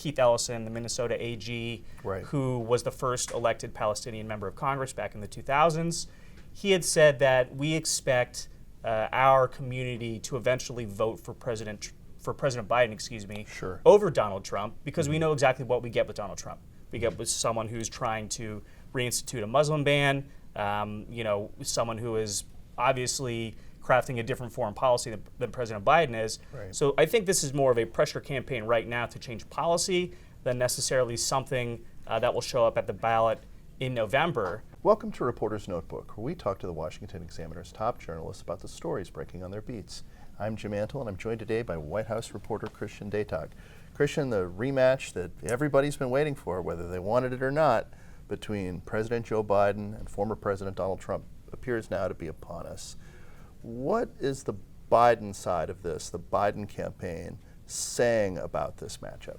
Keith Ellison, the Minnesota AG, who was the first elected Palestinian member of Congress back in the 2000s. He had said that we expect our community to eventually vote for President Biden, over Donald Trump, because we know exactly what we get with Donald Trump. We get with someone who's trying to reinstitute a Muslim ban, someone who is obviously crafting a different foreign policy than President Biden is. So I think this is more of a pressure campaign right now to change policy than necessarily something that will show up at the ballot in November. Welcome to Reporter's Notebook, where we talk to the Washington Examiner's top journalists about the stories breaking on their beats. I'm Jim Antle, and I'm joined today by White House reporter Christian Datoc. Christian, the rematch that everybody's been waiting for, whether they wanted it or not, between President Joe Biden and former President Donald Trump appears now to be upon us. What is the Biden side of this, the Biden campaign, saying about this matchup?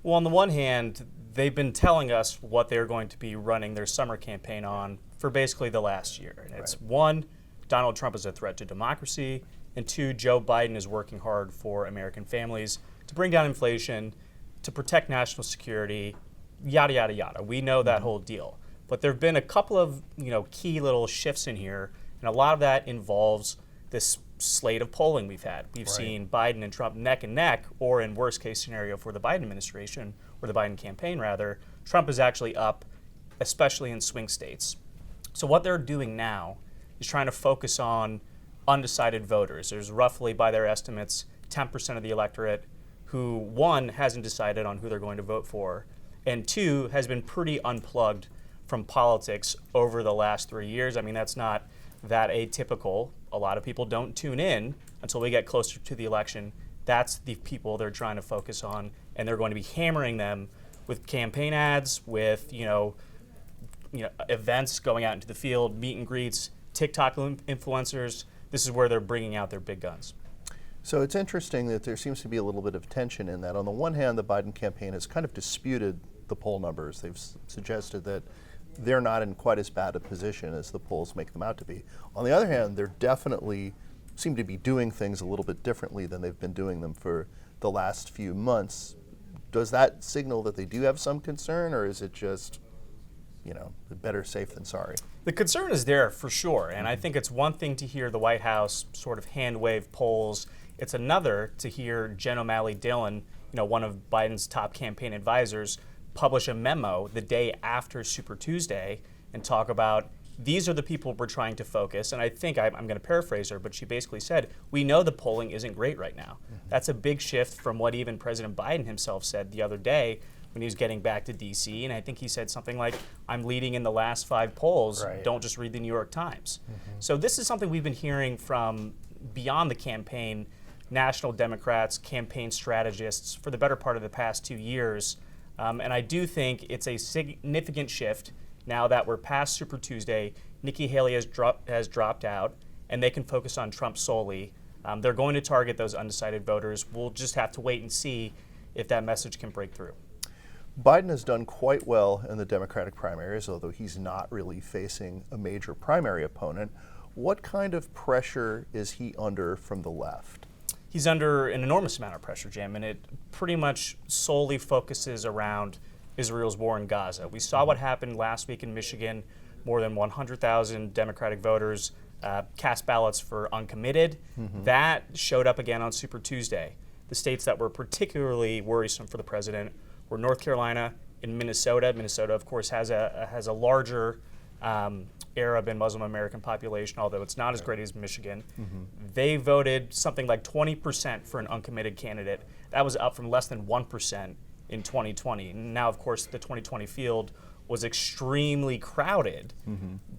Well, on the one hand, they've been telling us what they're going to be running their summer campaign on for basically the last year. And it's one, Donald Trump is a threat to democracy, and two, Joe Biden is working hard for American families to bring down inflation, to protect national security, yada, yada, yada. We know that whole deal. But there have been a couple of key little shifts in here, and a lot of that involves this slate of polling we've had. We've seen Biden and Trump neck and neck, or in worst case scenario for the Biden administration, or the Biden campaign rather, Trump is actually up, especially in swing states. So what they're doing now is trying to focus on undecided voters. There's roughly, by their estimates, 10% of the electorate who, one, hasn't decided on who they're going to vote for, and two, has been pretty unplugged from politics over the last 3 years. I mean, that's not that atypical. A lot of people don't tune in until we get closer to the election. That's the people they're trying to focus on, and they're going to be hammering them with campaign ads, with events going out into the field, meet and greets, TikTok influencers. This is where they're bringing out their big guns. So it's interesting that there seems to be a little bit of tension in that. On the one hand, the Biden campaign has kind of disputed the poll numbers. They've suggested that they're not in quite as bad a position as the polls make them out to be. On the other hand, they're definitely seem to be doing things a little bit differently than they've been doing them for the last few months. Does that signal that they do have some concern, or is it just, better safe than sorry? The concern is there for sure, and I think it's one thing to hear the White House sort of hand wave polls. It's another to hear Jen O'Malley Dillon, one of Biden's top campaign advisors, publish a memo the day after Super Tuesday and talk about these are the people we're trying to focus. And I think I'm going to paraphrase her, but she basically said, we know the polling isn't great right now. That's a big shift from what even President Biden himself said the other day when he was getting back to D.C. And I think he said something like, I'm leading in the last 5 polls. Don't just read the New York Times. So this is something we've been hearing from beyond the campaign, national Democrats, campaign strategists for the better part of the past 2 years. And I do think it's a significant shift now that we're past Super Tuesday. Nikki Haley has dropped out, and they can focus on Trump solely. They're going to target those undecided voters. We'll just have to wait and see if that message can break through. Biden has done quite well in the Democratic primaries, although he's not really facing a major primary opponent. What kind of pressure is he under from the left? He's under an enormous amount of pressure, Jim, and it pretty much solely focuses around Israel's war in Gaza. We saw what happened last week in Michigan. More than 100,000 Democratic voters cast ballots for uncommitted. That showed up again on Super Tuesday. The states that were particularly worrisome for the president were North Carolina and Minnesota. Minnesota, of course, has a larger Arab and Muslim American population, although it's not as great as Michigan. They voted something like 20% for an uncommitted candidate. That was up from less than 1% in 2020. Now, of course, the 2020 field was extremely crowded.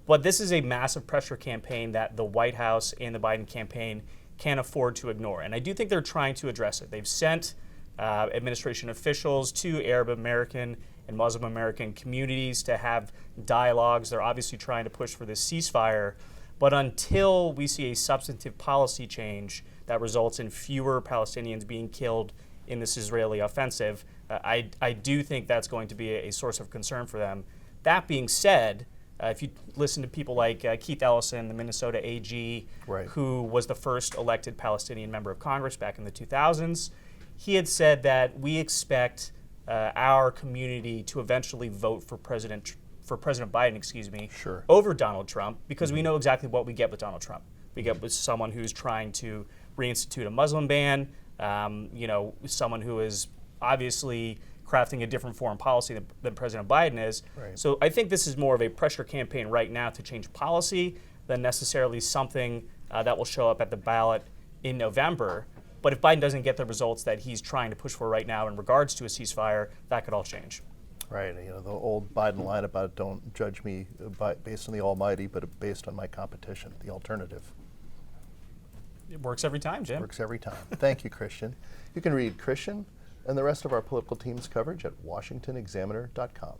But this is a massive pressure campaign that the White House and the Biden campaign can't afford to ignore. And I do think they're trying to address it. They've sent administration officials to Arab American and Muslim American communities to have dialogues. They're obviously trying to push for this ceasefire. But until we see a substantive policy change that results in fewer Palestinians being killed in this Israeli offensive, I do think that's going to be a source of concern for them. That being said, if you listen to people like Keith Ellison, the Minnesota AG, who was the first elected Palestinian member of Congress back in the 2000s, he had said that we expect our community to eventually vote for President Biden, Sure. over Donald Trump, because we know exactly what we get with Donald Trump. We get with someone who's trying to reinstitute a Muslim ban, someone who is obviously crafting a different foreign policy than President Biden is. Right. So I think this is more of a pressure campaign right now to change policy than necessarily something that will show up at the ballot in November. But if Biden doesn't get the results that he's trying to push for right now in regards to a ceasefire, that could all change. Right, the old Biden line about don't judge me based on the almighty, but based on my competition, the alternative. It works every time, Jim. Works every time. Thank you, Christian. You can read Christian and the rest of our political team's coverage at WashingtonExaminer.com.